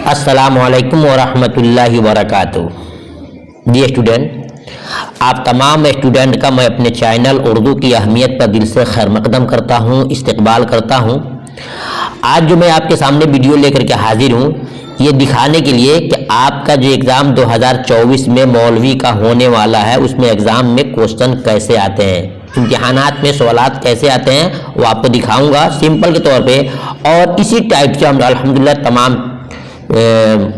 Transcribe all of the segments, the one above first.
अस्सलामुअलैकुम वरहमतुल्लाहि वबरकातुहू। जी स्टूडेंट, आप तमाम स्टूडेंट का मैं अपने चैनल उर्दू की अहमियत पर दिल से खैर मकदम करता हूँ, इस्तकबाल करता हूँ। आज जो मैं आपके सामने वीडियो लेकर के हाजिर हूँ, ये दिखाने के लिए कि आपका जो एग्ज़ाम 2024 में मौलवी का होने वाला है, उसमें एग्ज़ाम में क्वेश्चन कैसे आते हैं, इम्तिहानात में सवालात कैसे आते हैं, वो आपको दिखाऊंगा सिंपल के तौर पे। और इसी टाइप से हम अल्हम्दुलिल्लाह तमाम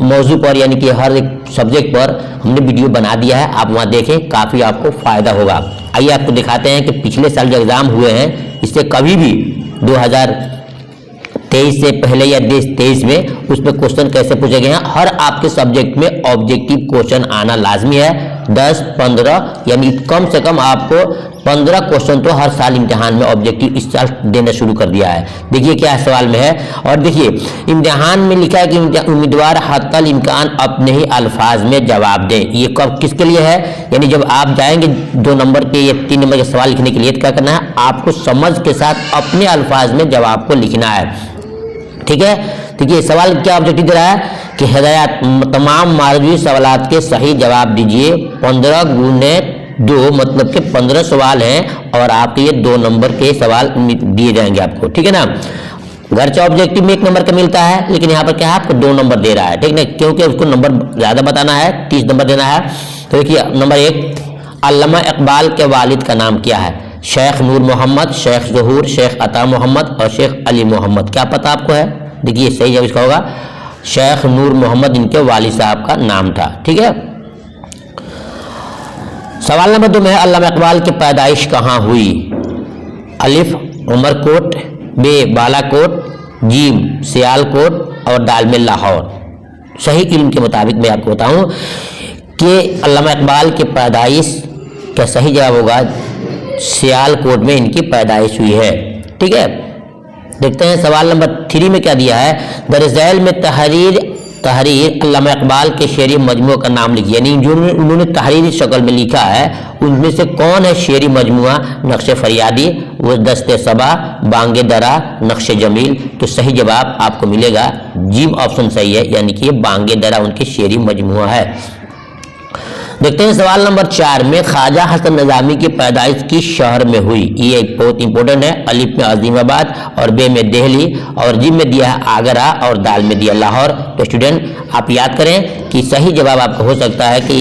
मौजू पर यानी कि हर एक सब्जेक्ट पर हमने वीडियो बना दिया है, आप वहाँ देखें, काफ़ी आपको फ़ायदा होगा। आइए आपको दिखाते हैं कि पिछले साल जो एग्ज़ाम हुए हैं, इससे कभी भी 2023 से पहले या 23 में उसमें क्वेश्चन कैसे पूछे गए हैं। हर आपके सब्जेक्ट में ऑब्जेक्टिव क्वेश्चन आना लाजमी है। 10-15 यानी कम से कम आपको 15 क्वेश्चन तो हर साल इम्तिहान में ऑब्जेक्टिव इस साल देना शुरू कर दिया है। देखिए क्या सवाल में है, और देखिए इम्तिहान में लिखा है कि उम्मीदवार हत्तल इम्कान अपने ही अल्फाज में जवाब दें। ये कब किसके लिए है, यानी जब आप जाएंगे 2 नंबर के या 3 नंबर के सवाल लिखने के लिए, तो क्या करना है, आपको समझ के साथ अपने अल्फाज में जवाब को लिखना है। ठीक है, देखिए सवाल क्या ऑब्जेक्टिव दे रहा है कि हिदायत तमाम मारजूई सवालात के सही जवाब दीजिए। 15 गुने 2 मतलब के 15 सवाल हैं और आपके ये 2 नंबर के सवाल दिए जाएंगे आपको। ठीक है ना, घर ऑब्जेक्टिव में 1 नंबर का मिलता है, लेकिन यहाँ पर क्या है, आपको 2 नंबर दे रहा है। ठीक है, क्योंकि उसको नंबर ज़्यादा बताना है, 30 नंबर देना है। तो देखिए नंबर 1, अल्लामा इकबाल के वालिद का नाम क्या है? शेख नूर मोहम्मद, शेख ज़हूर, शेख अता मोहम्मद और शेख अली मोहम्मद। क्या पता आपको है? देखिए सही जवाब इसका होगा शेख नूर मोहम्मद, इनके वालिद साहब का नाम था। ठीक है, सवाल नंबर 2 में है, अल्लामा इकबाल की पैदाइश कहाँ हुई? अलिफ उमरकोट, बे बालाकोट, जीम सियालकोट और दाल में लाहौर। सही इल्म के मुताबिक मैं आपको बताऊं कि अल्लामा इकबाल की पैदाइश का सही जवाब होगा सियालकोट में इनकी पैदाइश हुई है। ठीक है, देखते हैं सवाल नंबर 3 में क्या दिया है। दरअसल में तहरीर अल्लामा इकबाल के शेरी मजमू का नाम लिखिए, यानी जो उन्होंने तहरीरी शक्ल में लिखा है उनमें से कौन है शेरी मजमुआ? नक्श फरियादी, वो दस्ते सबा, बांगे दरा, नक्श जमील। तो सही जवाब आपको मिलेगा जीम ऑप्शन सही है, यानी कि बांगे दरा उनकी शेरी मजमुआ है। देखते हैं सवाल नंबर 4 में, ख्वाजा हसन निज़ामी की पैदाइश किस शहर में हुई? ये बहुत इंपॉर्टेंट है। अलिफ में अजीमाबाद और बे में दिल्ली और जिम में दिया है आगरा और दाल में दिया लाहौर। तो स्टूडेंट आप याद करें कि सही जवाब आपको हो सकता है कि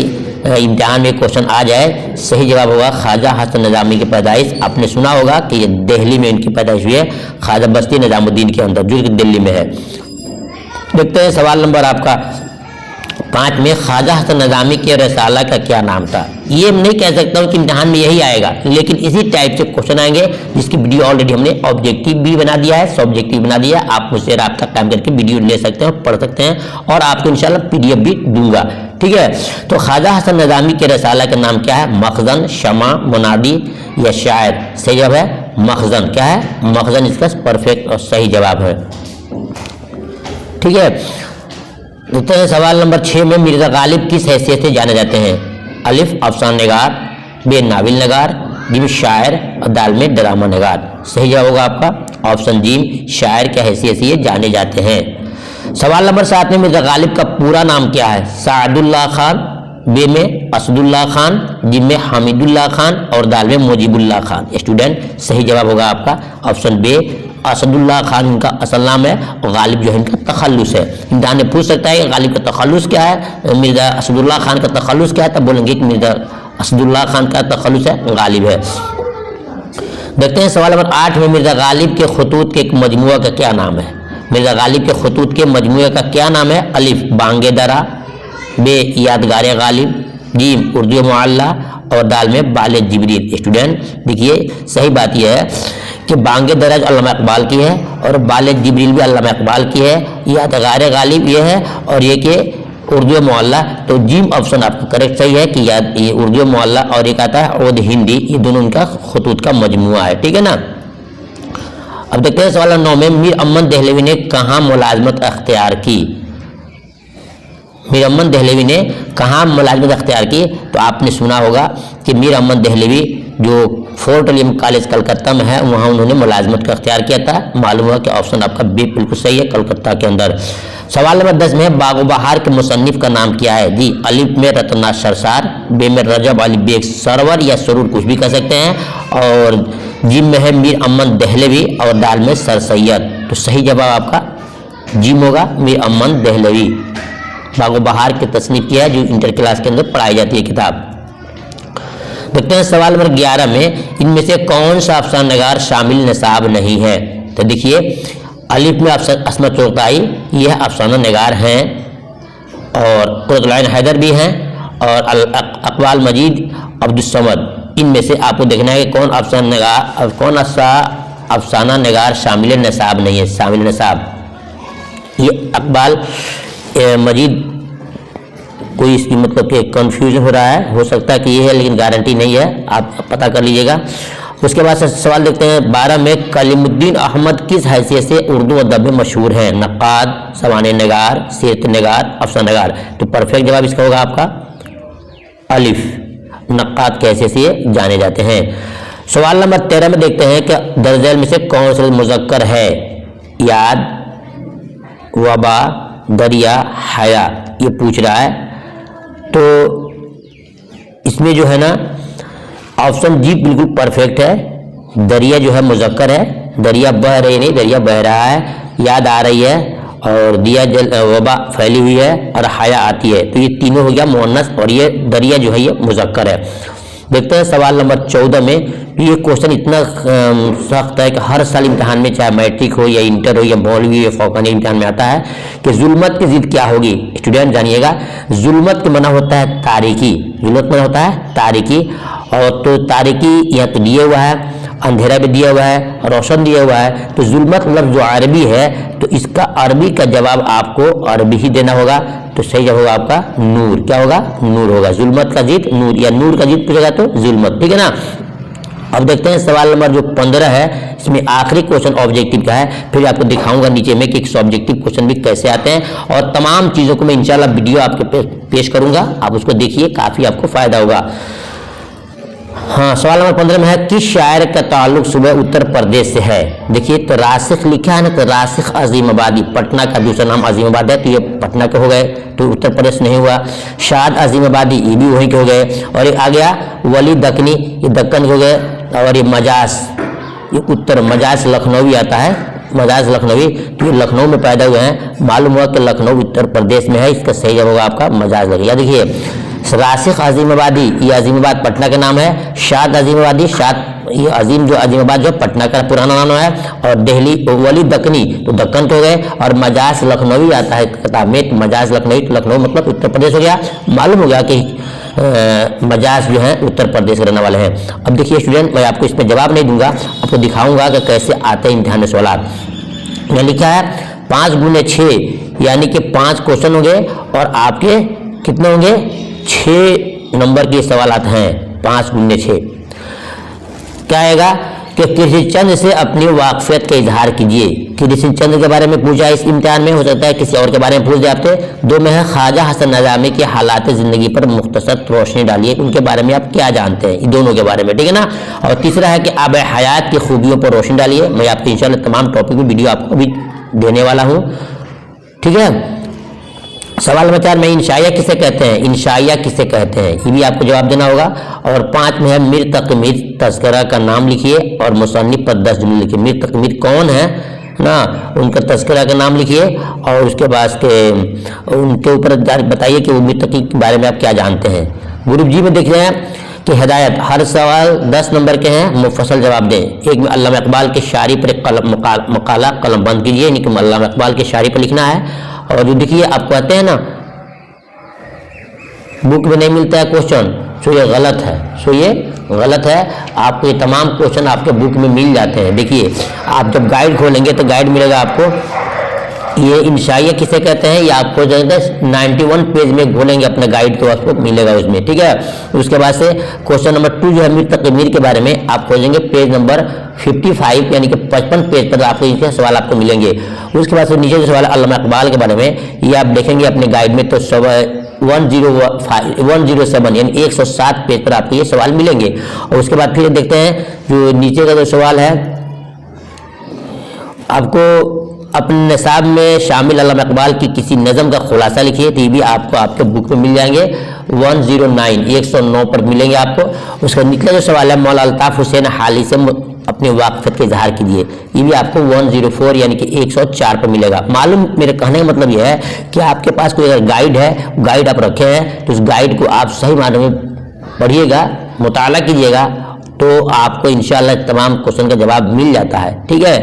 इम्तिहान में क्वेश्चन आ जाए। सही जवाब होगा ख्वाजा हसन निज़ामी की पैदाइश। आपने सुना होगा कि ये दिल्ली में इनकी पैदाइश हुई है, ख्वाजा बस्ती निज़ामुद्दीन के अंदर जो कि दिल्ली में है। देखते हैं सवाल नंबर आपका 5 में, ख्वाजा हसन निज़ामी के रसाला का क्या नाम था? ये नहीं कह सकता हूँ कि इम्तिहान में यही आएगा, लेकिन इसी टाइप से क्वेश्चन आएंगे जिसकी वीडियो ऑलरेडी हमने ऑब्जेक्टिव भी बना दिया है, सब्जेक्टिव बना दिया है। आप मुझसे राब्ता कायम करके वीडियो ले सकते हैं, पढ़ सकते हैं, और आपको इंशाल्लाह PDF भी दूंगा। ठीक है, तो ख्वाजा हसन निज़ामी के रसाला का नाम क्या है? मखज़न, शमा, मुनादी या शायर? सही जवाब है मखज़न। क्या है? मखज़न इसका परफेक्ट और सही जवाब है। ठीक है, देखते हैं सवाल नंबर 6 में, मिर्ज़ा गालिब किस हैसियत से जाने जाते हैं? अलिफ अफसान नगार, बे नाविल नगार, जिम शायर और दाल में ड्रामा नगार। सही जवाब होगा आपका ऑप्शन जिम, शायर की हैसियत से ये जाने जाते हैं। सवाल नंबर 7 में, मिर्ज़ा गालिब का पूरा नाम क्या है? सादुल्लाह खान, बे में असदुल्लाह खान, जिम में हामिदुल्लाह खान और दाल में मुजीबुल्लाह खान। स्टूडेंट सही जवाब होगा आपका ऑप्शन बे, असदुल्लाह खान इनका असल नाम है और गालिब जो है इनका तखल्लुस है। इम्तिहान में पूछ सकता है कि गालिब का तखल्लुस क्या है, मिर्ज़ा असदुल्लाह खान का तखल्लुस क्या है, तब बोलेंगे कि मिर्ज़ा असदुल्लाह खान का तखल्लुस है, गालिब है। देखते हैं सवाल नंबर 8 में, मिर्ज़ा गालिब के खतूत के एक मजमुआ का क्या नाम है? मिर्ज़ा गालिब के खतूत के मजमुए का क्या नाम है? अलिफ बांगे दरा, बे यादगार गालिब, जीम उर्दू मुअल्ला और दाल में बाले जिब्रील। स्टूडेंट देखिए सही बात यह है कि बांगे दराज अल्लामा इकबाल की है और बाले जिब्रील भी अल्लामा इकबाल की है, यादगार गालिब ये है और ये कि उर्दू मुअल्ला। तो जीम ऑप्शन आपका करेक्ट सही है कि याद ये उर्दू मुअल्ला और एक आता है औद हिंदी, ये दोनों उनका खतूत का मजमुआ है। ठीक है ना, अब देखते हैं सवाल 9 में, मीर अमन दहलवी ने कहाँ मुलाजमत अख्तियार की? मीर अमन दहलवी ने कहाँ मुलाजमत अख्तियार की? तो आपने सुना होगा कि मीर अमन दहलवी जो फोर्ट विलियम कॉलेज कलकत्ता में है वहाँ उन्होंने मुलाजमत का इख्तियार किया था। मालूम हुआ कि ऑप्शन आपका बी बिल्कुल सही है, कलकत्ता के अंदर। सवाल नंबर 10 में बागो बहार के मुसन्निफ का नाम क्या है? जी अलिफ में रतनाथ सरसार, बे में रजब अली बेग सरवर या सरूर कुछ भी कह सकते हैं, और जिम में है मीर अमन दहलवी, और दाल में सर सैयद। तो सही जवाब आपका जिम होगा, मीर अमन दहलवी। बागो बहार की तसनीफ किया है जो इंटर क्लास के अंदर पढ़ाई जाती है किताब। देखते हैं सवाल नंबर 11 में इनमें से कौन सा अफसाना नगार शामिल निसाब नहीं है? तो देखिए अलिफ में अस्मत चुगताई यह अफसाना नगार हैं, और कुर्रतुल ऐन हैदर भी हैं, और अक़वाल मजीद अब्दुस्समद। इनमें से आपको देखना है कि कौन अफसाना नगार शामिल निसाब नहीं है। शामिल निसाब ये अक़वाल मजीद, कोई इसकी मतलब कि कन्फ्यूजन हो रहा है, हो सकता है कि ये है लेकिन गारंटी नहीं है, आप पता कर लीजिएगा। उसके बाद सवाल देखते हैं 12 में कलीमुद्दीन अहमद किस हैसियत से उर्दू अदब में मशहूर हैं? नक्काद, सवाने नगार, सीरत नगार, अफसाना नगार। तो परफेक्ट जवाब इसका होगा आपका अलिफ, नक्काद के हैसियत से जाने जाते हैं। सवाल नंबर 13 में देखते हैं कि दर्जैल में से कौन सा मुज़क्कर है? याद, वबा, दरिया, हया, ये पूछ रहा है। तो इसमें जो है ना ऑप्शन जी बिल्कुल परफेक्ट है। दरिया जो है मुज़क्कर है, दरिया बह रही नहीं, दरिया बह रहा है। याद आ रही है, और दिया जल वबा फैली हुई है, और हया आती है। तो ये तीनों हो गया मुअन्नस, और ये दरिया जो है ये मुज़क्कर है। देखते हैं सवाल नंबर 14 में। ये क्वेश्चन इतना सख्त है कि हर साल इम्तिहान में, चाहे मैट्रिक हो या इंटर हो या मौलवी या फौकानी इम्तिहान में आता है कि जुल्मत की जिद क्या होगी। स्टूडेंट जानिएगा, जुल्मत के मना होता है तारीकी, जुल्मत मना होता है तारीकी। और तो तारीकी यहाँ तो दिया हुआ है, अंधेरा भी दिया हुआ है, रोशन दिया हुआ है। तो जुल्मत मतलब जो अरबी है, तो इसका अरबी का जवाब आपको अरबी ही देना होगा। तो सही जवाब होगा आपका नूर। क्या होगा? नूर होगा। जुल्मत का जिद नूर, या नूर का जिद पूछेगा तो जुल्मत, ठीक है ना। अब देखते हैं सवाल नंबर जो 15 है, इसमें आखिरी क्वेश्चन ऑब्जेक्टिव का है। फिर आपको दिखाऊंगा नीचे में कि ऑब्जेक्टिव क्वेश्चन भी कैसे आते हैं, और तमाम चीज़ों को मैं इंशाल्लाह वीडियो आपके पेश करूंगा, आप उसको देखिए, काफ़ी आपको फायदा होगा। हाँ, सवाल नंबर 15 में है किस शायर का ताल्लुक सुबह उत्तर प्रदेश से है? देखिए तो रासिख लिखा है ना, तो रासिख अजीमाबादी, पटना का दूसरा नाम अजीमाबाद है, तो ये पटना के हो गए, तो उत्तर प्रदेश नहीं हुआ। शाद अजीमाबादी, ये भी वहीं के हो गए। और एक आ गया वली दक्कनी, ये दक्कन के हो गए। और ये मजाज, ये उत्तर मजाज लखनवी आता है, मजाज लखनवी, तो ये लखनऊ में पैदा हुए हैं। मालूम हुआ कि लखनऊ उत्तर प्रदेश में है, इसका सही जवाब होगा आपका मजाज लखनवी। देखिए रासिख अजीमाबादी, ये अजीमाबाद पटना का नाम है। शाद अजीमाबादी, शाद ये अजीम जो अजीमाबाद जो पटना का पुराना नाम है। और दिल्ली वली दक्कनी, तो दक्कन तो हो गए। और मजाज लखनवी आता है किताब में, मजाज लखनवी, तो लखनऊ मतलब उत्तर प्रदेश हो गया। मालूम हो गया कि मजाज जो है उत्तर प्रदेश के रहने वाले हैं। अब देखिए स्टूडेंट, मैं आपको इसमें जवाब नहीं दूंगा, आपको दिखाऊंगा कि कैसे आते हैं इम्तिहान में सवाल। मैं लिखा है 5 गुने 6, यानी कि 5 क्वेश्चन होंगे, और आपके कितने होंगे? 6 नंबर के सवाल आते हैं। 5 गुने 6 क्या आएगा कि कृष्णचंद्र से अपनी वाकफियत का इजहार कीजिए। कृष्णचंद्र के बारे में पूछा इस इम्तिहान में, हो सकता है किसी और के बारे में पूछ दे आपसे। 2 में है ख्वाजा हसन नज़ामी के हालात ज़िंदगी पर मुख्तसर रोशनी डालिए, उनके बारे में आप क्या जानते हैं, इन दोनों के बारे में, ठीक है ना। और तीसरा है कि आब हयात की खूबियों पर रोशनी डालिए। मैं आपको इंशाल्लाह तमाम टॉपिक में वीडियो आपको अभी देने वाला हूँ, ठीक है। सवाल नंबर 4 में इंशाइया किसे कहते हैं? इंशाइया किसे कहते हैं, ये भी आपको जवाब देना होगा। और 5 में है मीर तकमीर तस्करा का नाम लिखिए और मुसन्निफ पर 10 जुमले लिखिए। मीर तकमीर कौन है ना, उनका तस्करा का नाम लिखिए, और उसके बाद के उनके ऊपर बताइए कि वो मीर तकी के बारे में आप क्या जानते हैं। ग्रुप जी में देख रहे हैं कि हिदायत, हर सवाल 10 नंबर के हैं, मुफस्सल जवाब दें। एक में अल्लामा इकबाल के शायरी पर एक मकाला कलम बंद कीजिए, यानी कि अल्लामा इकबाल के शायरी पर लिखना है। और जो देखिए आप कहते हैं ना बुक में नहीं मिलता है क्वेश्चन, सो ये गलत है, सो ये गलत है। आपको ये तमाम क्वेश्चन आपके बुक में मिल जाते हैं। देखिए आप जब गाइड खोलेंगे तो गाइड मिलेगा आपको, ये इंशाइया किसे कहते हैं, ये आपको जो है 91 पेज में खोलेंगे अपने गाइड को, आपको मिलेगा उसमें, ठीक है। उसके बाद से क्वेश्चन नंबर 2 जो है मीर तकमीर के बारे में आप खोलेंगे पेज नंबर 55, यानी कि 55 पेज पर आपको इनके सवाल आपको मिलेंगे। उसके बाद से नीचे जो सवाल अल्लामा इकबाल के बारे में, ये आप देखेंगे अपने गाइड में, तो 107 यानी 107 पेज पर आपको ये सवाल मिलेंगे। और उसके बाद फिर देखते हैं जो नीचे का जो सवाल है, आपको अपने निसाब में शामिल अल्लामा इकबाल की किसी नज़म का खुलासा लिखिए। तो ये भी आपको आपके बुक में मिल जाएंगे 109 पर मिलेंगे आपको। उसका निचला जो सवाल है, मौलाना अल्ताफ हुसैन हाली से अपने वाक़फ़त के इजहार कीजिए, ये भी आपको 104 यानी कि 104 पर मिलेगा। मालूम, मेरे कहने का मतलब यह है कि आपके पास कोई अगर गाइड है, गाइड आप रखे हैं, तो उस गाइड को आप सही मायने में पढ़िएगा, मुताला कीजिएगा, तो आपको इंशाअल्लाह तमाम क्वेश्चन का जवाब मिल जाता है। ठीक है।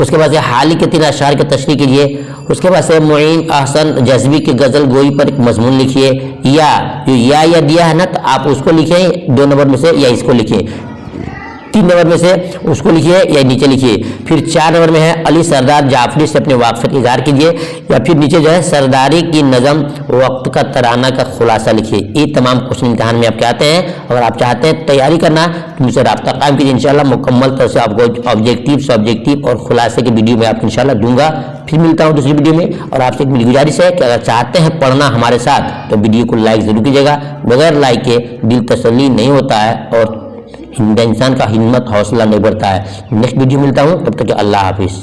उसके बाद से हाल ही के 3 अशआर की तशरीह कीजिए। उसके बाद से मुईन अहसन जज्बी की गज़ल गोई पर एक मजमून लिखिए, या जो या दिया है ना, तो आप उसको लिखें 2 नंबर में से, या इसको लिखिए 3 नंबर में से, उसको लिखिए या नीचे लिखिए। फिर 4 नंबर में है अली सरदार जाफरी से अपने वाक़फ़त इज़हार कीजिए, या फिर नीचे जो है सरदारी की नज़म वक्त का तराना का खुलासा लिखिए। ये तमाम क्वेश्चन इम्तिहान में आपके आते हैं। अगर आप चाहते हैं तैयारी करना तो मुझसे रब्ता कायम कीजिए, इंशाल्लाह मुकम्मल तरह से आपको ऑब्जेक्टिव, सब्जेक्टिव और खुलासे की वीडियो में आपको इंशाल्लाह दूंगा। फिर मिलता हूँ दूसरी वीडियो में। और आपसे एक मेरी गुजारिश है कि अगर चाहते हैं पढ़ना हमारे साथ तो वीडियो को लाइक जरूर कीजिएगा। बगैर लाइक के दिल तसल्ली नहीं होता है और इंसान का हिम्मत हौसला नहीं बढ़ता है। नेक्स्ट वीडियो मिलता हूँ, तब तक अल्लाह हाफिज़।